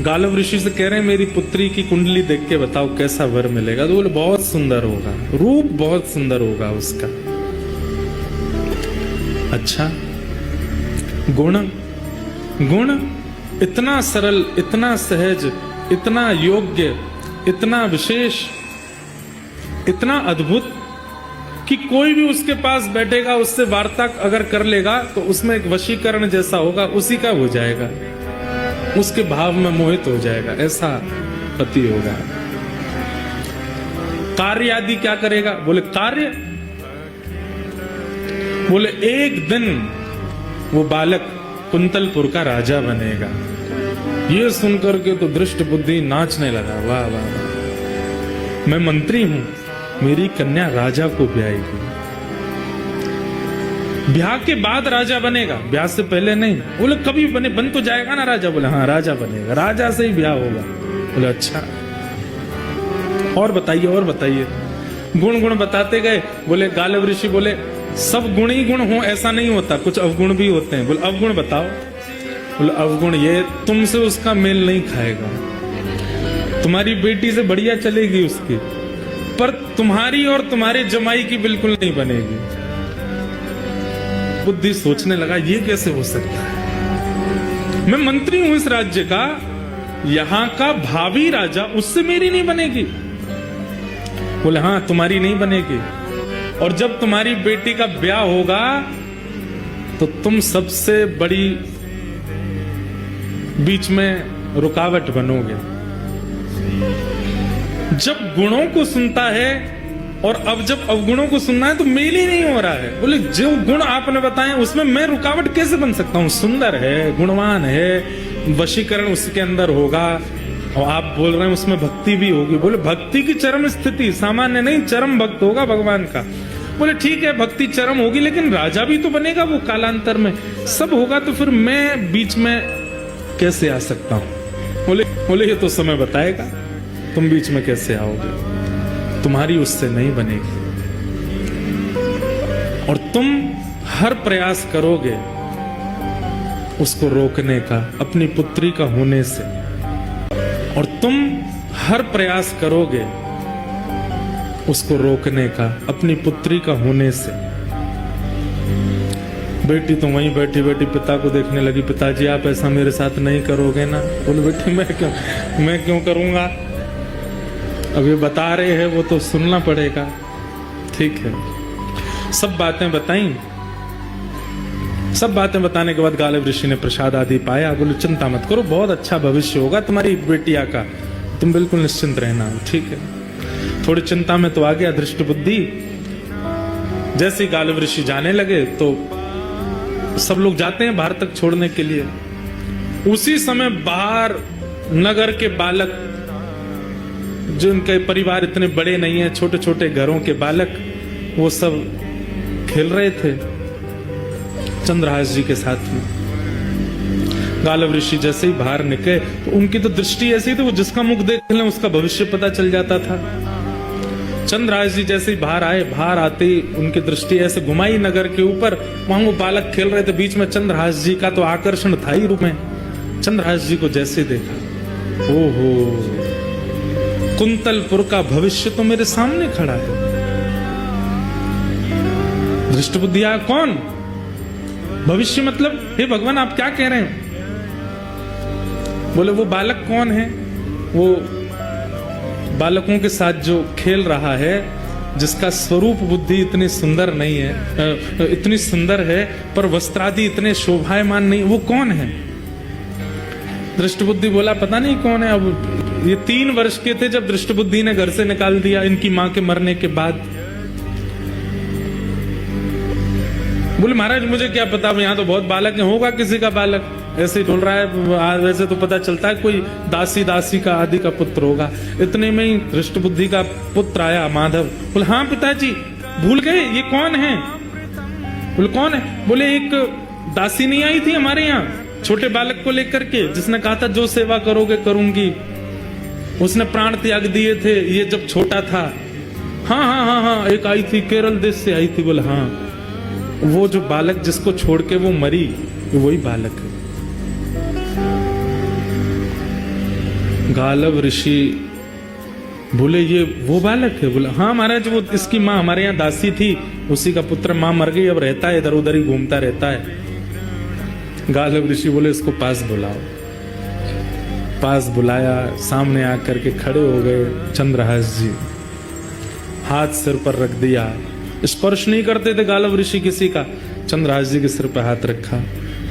गालव ऋषि से कह रहे हैं मेरी पुत्री की कुंडली देख के बताओ कैसा वर मिलेगा। तो बोले बहुत सुंदर होगा, रूप बहुत सुंदर होगा उसका। अच्छा, गुण इतना सरल, इतना सहज, इतना योग्य, इतना विशेष, इतना अद्भुत कि कोई भी उसके पास बैठेगा, उससे वार्ता अगर कर लेगा तो उसमें एक वशीकरण जैसा होगा, उसी का हो जाएगा, उसके भाव में मोहित हो जाएगा, ऐसा पति होगा। कार्य आदि क्या करेगा? बोले कार्य, बोले एक दिन वो बालक कुंतलपुर का राजा बनेगा। ये सुनकर के तो दृष्ट बुद्धि नाचने लगा, वाह वाह वाह, मैं मंत्री हूं, मेरी कन्या राजा को ब्याहेगी। ब्याह के बाद राजा बनेगा, ब्याह से पहले नहीं। बोले कभी बन तो जाएगा ना राजा? बोले हाँ राजा बनेगा, राजा से ही ब्याह होगा। बोले अच्छा, और बताइए और बताइए। गुण बताते गए। बोले गालव ऋषि बोले सब गुण ही गुण हो ऐसा नहीं होता, कुछ अवगुण भी होते हैं। बोले अवगुण बताओ। बोले अवगुण ये, तुमसे उसका मेल नहीं खाएगा, तुम्हारी बेटी से बढ़िया चलेगी उसकी, पर तुम्हारी और तुम्हारे जमाई की बिल्कुल नहीं बनेगी। बुद्धि सोचने लगा ये कैसे हो सकता है, मैं मंत्री हूं इस राज्य का, यहां का भावी राजा, उससे मेरी नहीं बनेगी। बोले हाँ तुम्हारी नहीं बनेगी, और जब तुम्हारी बेटी का ब्याह होगा तो तुम सबसे बड़ी बीच में रुकावट बनोगे। जब गुणों को सुनता है और अब जब अवगुणों को सुनना है तो मेल ही नहीं हो रहा है। बोले जो गुण आपने बताए उसमें मैं रुकावट कैसे बन सकता हूं? सुंदर है, गुणवान है, वशीकरण उसके अंदर होगा, और आप बोल रहे हैं उसमें भक्ति भी होगी। बोले भक्ति की चरम स्थिति, सामान्य नहीं, चरम भक्त होगा भगवान का। बोले ठीक है भक्ति चरम होगी, लेकिन राजा भी तो बनेगा वो कालांतर में, सब होगा, तो फिर मैं बीच में कैसे आ सकता हूं? बोले ये तो समय बताएगा, तुम बीच में कैसे आओगे, तुम्हारी उससे नहीं बनेगी, और तुम हर प्रयास करोगे उसको रोकने का अपनी पुत्री का होने से, और तुम हर प्रयास करोगे उसको रोकने का अपनी पुत्री का होने से। बेटी तो वहीं बैठी बैठी पिता को देखने लगी, पिताजी आप ऐसा मेरे साथ नहीं करोगे ना? बोले बेटी मैं क्यों करूंगा, अब ये बता रहे हैं वो तो सुनना पड़ेगा। ठीक है, सब बातें बताई। सब बातें बताने के बाद गालव ऋषि ने प्रसाद आदि पाया। बोले चिंता मत करो, बहुत अच्छा भविष्य होगा तुम्हारी बेटिया का, तुम बिल्कुल निश्चिंत रहना। ठीक है, थोड़ी चिंता में तो आ गया दृष्ट बुद्धि। जैसे ही गालव ऋषि जाने लगे तो सब लोग जाते हैं बाहर तक छोड़ने के लिए। उसी समय बाहर नगर के बालक, जिनके परिवार इतने बड़े नहीं है, छोटे छोटे घरों के बालक, वो सब खेल रहे थे चंद्रहास जी के साथ में। गालव ऋषि जैसे ही बाहर निकले तो उनकी तो दृष्टि ऐसी थी, वो जिसका मुख देख लें उसका भविष्य पता चल जाता था। चंद्रहास जी जैसे ही बाहर आए, बाहर आते ही उनकी दृष्टि ऐसे घुमाई नगर के ऊपर, वहां वो बालक खेल रहे थे, बीच में चंद्रहास जी का तो आकर्षण था ही रूप में। चंद्रहास जी को जैसे देखा, ओहो कुंतलपुर का भविष्य तो मेरे सामने खड़ा है। दृष्ट बुद्धि आ, कौन भविष्य मतलब? हे भगवान आप क्या कह रहे हैं? बोले वो बालक कौन है? वो बालकों के साथ जो खेल रहा है, जिसका स्वरूप बुद्धि इतनी सुंदर नहीं है, इतनी सुंदर है पर वस्त्रादि इतने शोभायमान नहीं, वो कौन है? दृष्ट बुद्धि बोला पता नहीं कौन है। अब ये 3 वर्ष के थे जब दृष्ट बुद्धि ने घर से निकाल दिया इनकी मां के मरने के बाद। बोले महाराज मुझे क्या पता, यहाँ तो बहुत बालक है, होगा किसी का बालक, ऐसे ही बोल रहा है। आज वैसे तो पता चलता है कोई दासी का आदि का पुत्र होगा। इतने में ही दृष्ट बुद्धि का पुत्र आया माधव। बोले हाँ पिताजी भूल गए, ये कौन है? बोले कौन है? बोले एक दासी नहीं आई थी हमारे यहाँ छोटे बालक को लेकर के, जिसने कहा था जो सेवा करोगे करूंगी, उसने प्राण त्याग दिए थे ये जब छोटा था। हाँ हाँ हाँ हाँ, एक आई थी, केरल देश से आई थी। बोले हाँ, वो जो बालक जिसको छोड़ के वो मरी, वही बालक है। गालव ऋषि बोले ये वो बालक है? बोला हाँ महाराज, वो इसकी माँ हमारे यहाँ दासी थी, उसी का पुत्र, माँ मर गई, अब रहता है इधर उधर ही घूमता रहता है। गालव ऋषि बोले इसको पास बुलाओ। पास बुलाया, सामने आकर के खड़े हो गए चंद्रहास जी, हाथ सिर पर रख दिया। स्पर्श नहीं करते थे गालव ऋषि किसी का। चंद्रहास जी के सिर पर हाथ रखा,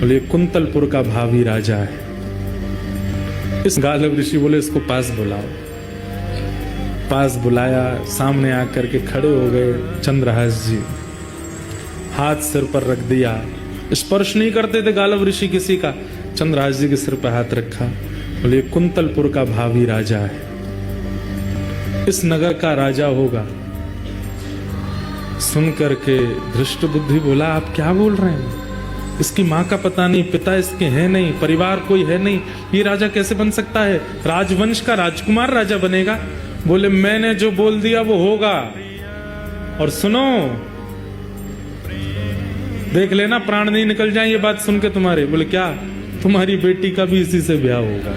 बोले कुंतलपुर का भावी राजा है। इस गालव ऋषि बोले इसको पास बुलाओ। पास बुलाया, सामने आकर के खड़े हो गए चंद्रहास जी, हाथ सिर पर रख दिया। स्पर्श नहीं करते थे गालव ऋषि किसी का। चंद्रहास जी के सिर पर हाथ रखा, बोले कुंतलपुर का भावी राजा है, इस नगर का राजा होगा। सुन करके धृष्ट बुद्धि बोला आप क्या बोल रहे हैं? इसकी माँ का पता नहीं, पिता इसके हैं नहीं, परिवार कोई है नहीं, ये राजा कैसे बन सकता है? राजवंश का राजकुमार राजा बनेगा? बोले मैंने जो बोल दिया वो होगा। और सुनो, देख लेना प्राण नहीं निकल जाए ये बात सुन के तुम्हारे। बोले क्या? तुम्हारी बेटी का भी इसी से ब्याह होगा,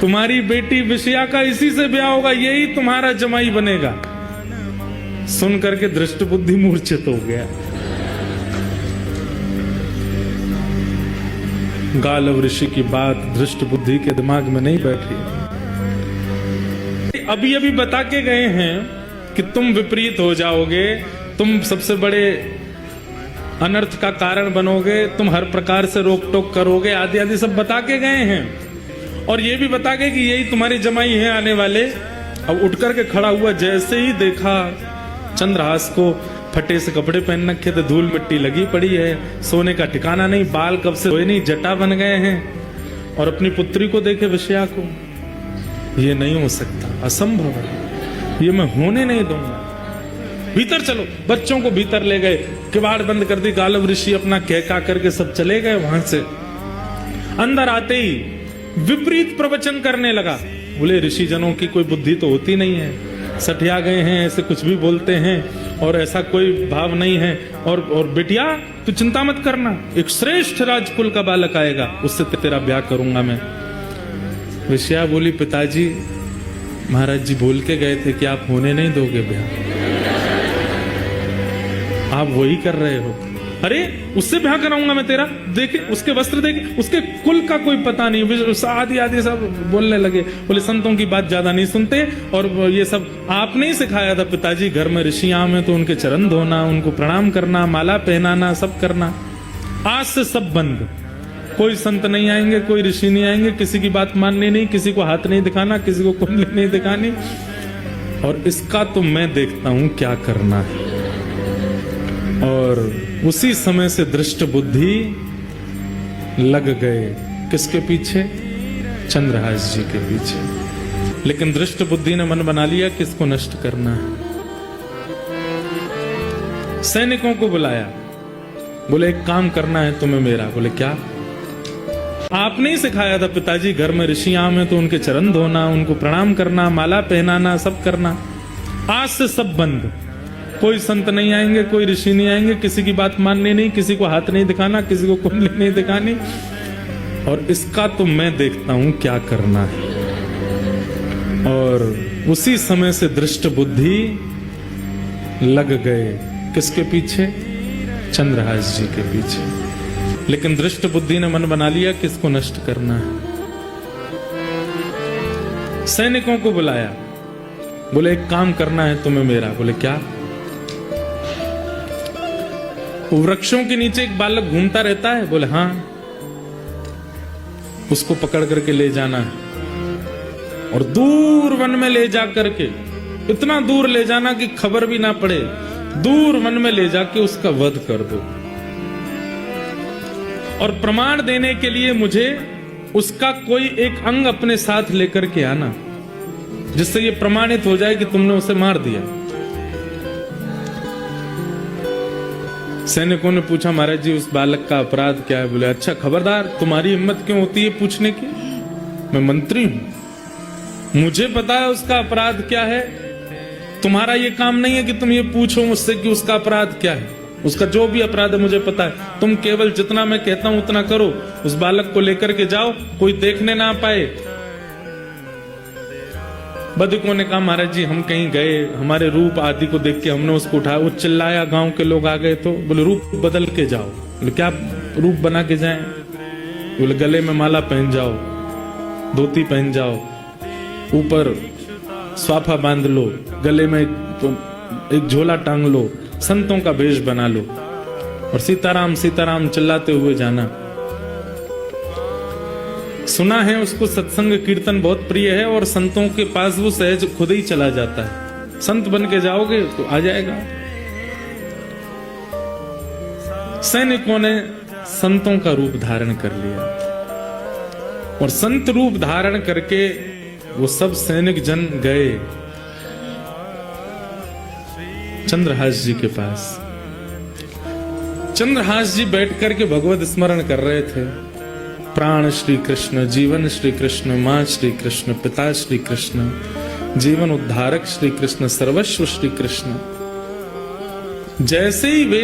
तुम्हारी बेटी विषया का इसी से ब्याह होगा, यही तुम्हारा जमाई बनेगा। सुन करके धृष्ट बुद्धि मूर्छित हो गया। गालव ऋषि की बात धृष्ट बुद्धि के दिमाग में नहीं बैठी। अभी अभी बता के गए हैं कि तुम विपरीत हो जाओगे, तुम सबसे बड़े अनर्थ का कारण बनोगे, तुम हर प्रकार से रोक टोक करोगे, आदि आदि सब बता के गए हैं। और ये भी बता गए कि यही तुम्हारी जमाई है आने वाले। अब उठ करके खड़ा हुआ, जैसे ही देखा चंद्रहास को फटे से कपड़े पहन रखे थे, धूल मिट्टी लगी पड़ी है, सोने का ठिकाना नहीं, बाल कब से धोए नहीं, जटा बन गए हैं। और अपनी पुत्री को देखे विषया को, ये नहीं हो सकता, असंभव है, ये मैं होने नहीं दूंगा। भीतर चलो। बच्चों को भीतर ले गए, किवाड़ बंद कर दी। गालव ऋषि अपना कहका करके सब चले गए वहां से। अंदर आते ही विपरीत प्रवचन करने लगा। बोले ऋषि जनों की कोई बुद्धि तो होती नहीं है, सठिया गए हैं, ऐसे कुछ भी बोलते हैं और ऐसा कोई भाव नहीं है। और बेटिया तू चिंता मत करना, एक श्रेष्ठ राजकुल का बालक आएगा, उससे तेरा ब्याह करूंगा मैं। विषया बोली पिताजी, महाराज जी बोल के गए थे कि आप होने नहीं दोगे ब्याह, आप वही कर रहे हो। अरे उससे ब्याह कराऊंगा मैं तेरा, देखे उसके वस्त्र, देखे उसके कुल का कोई पता नहीं, आदि आदि सब बोलने लगे। बोले संतों की बात ज्यादा नहीं सुनते, और ये सब आपने ही सिखाया था पिताजी, घर में ऋषि आए तो उनके चरण धोना, उनको प्रणाम करना, माला पहनाना, सब करना। आज से सब बंद, कोई संत नहीं आएंगे, कोई ऋषि नहीं आएंगे, किसी की बात माननी नहीं, किसी को हाथ नहीं दिखाना, किसी को कुंडली नहीं दिखानी, और इसका तो मैं देखता हूं क्या करना है। और उसी समय से दृष्ट बुद्धि लग गए किसके पीछे? चंद्रहास जी के पीछे। लेकिन दृष्ट बुद्धि ने मन बना लिया कि इसको नष्ट करना है। सैनिकों को बुलाया, बोले एक काम करना है तुम्हें मेरा। बोले क्या? आपने ही सिखाया था पिताजी, घर में ऋषि आए तो उनके चरण धोना, उनको प्रणाम करना, माला पहनाना, सब करना। आज से सब बंद, कोई संत नहीं आएंगे, कोई ऋषि नहीं आएंगे, किसी की बात माननी नहीं, किसी को हाथ नहीं दिखाना, किसी को कुंडली नहीं दिखानी, और इसका तो मैं देखता हूं क्या करना है। और उसी समय से दृष्ट बुद्धि लग गए किसके पीछे? चंद्रहास जी के पीछे। लेकिन दृष्ट बुद्धि ने मन बना लिया कि इसको नष्ट करना है। सैनिकों को बुलाया, बोले एक काम करना है तुम्हें मेरा। बोले क्या? वृक्षों के नीचे एक बालक घूमता रहता है। बोले हाँ, उसको पकड़ करके ले जाना है और दूर वन में ले जा करके, इतना दूर ले जाना कि खबर भी ना पड़े, दूर वन में ले जाके उसका वध कर दो। और प्रमाण देने के लिए मुझे उसका कोई एक अंग अपने साथ लेकर के आना, जिससे ये प्रमाणित हो जाए कि तुमने उसे मार दिया। सैनिकों ने पूछा महाराज जी उस बालक का अपराध क्या है? बोले अच्छा खबरदार, तुम्हारी हिम्मत क्यों होती है पूछने की? मैं मंत्री हूं, मुझे पता है उसका अपराध क्या है। तुम्हारा ये काम नहीं है कि तुम ये पूछो मुझसे कि उसका अपराध क्या है। उसका जो भी अपराध है मुझे पता है। तुम केवल जितना मैं कहता हूं उतना करो। उस बालक को लेकर के जाओ, कोई देखने ना पाए, बदकों ने कहा महाराज जी हम कहीं गए, हमारे रूप आदि को देख के हमने उसको उठाया, वो चिल्लाया, गांव के लोग आ गए तो बोले रूप बदल के जाओ। बोले क्या रूप बना के जाएं? बोले गले में माला पहन जाओ, धोती पहन जाओ, ऊपर स्वाफा बांध लो, गले में एक झोला टांग लो, संतों का वेश बना लो और सीताराम सीताराम चिल्लाते हुए जाना। सुना है उसको सत्संग कीर्तन बहुत प्रिय है और संतों के पास वो सहज खुद ही चला जाता है। संत बन के जाओगे तो आ जाएगा। सैनिकों ने संतों का रूप धारण कर लिया और संत रूप धारण करके वो सब सैनिक जन गए चंद्रहास जी के पास। चंद्रहास जी बैठ करके भगवत स्मरण कर रहे थे। प्राण श्री कृष्ण, जीवन श्री कृष्ण, मां श्री कृष्ण, पिता श्री कृष्ण, जीवन उद्धारक श्री कृष्ण, सर्वस्व श्री कृष्ण। जैसे ही वे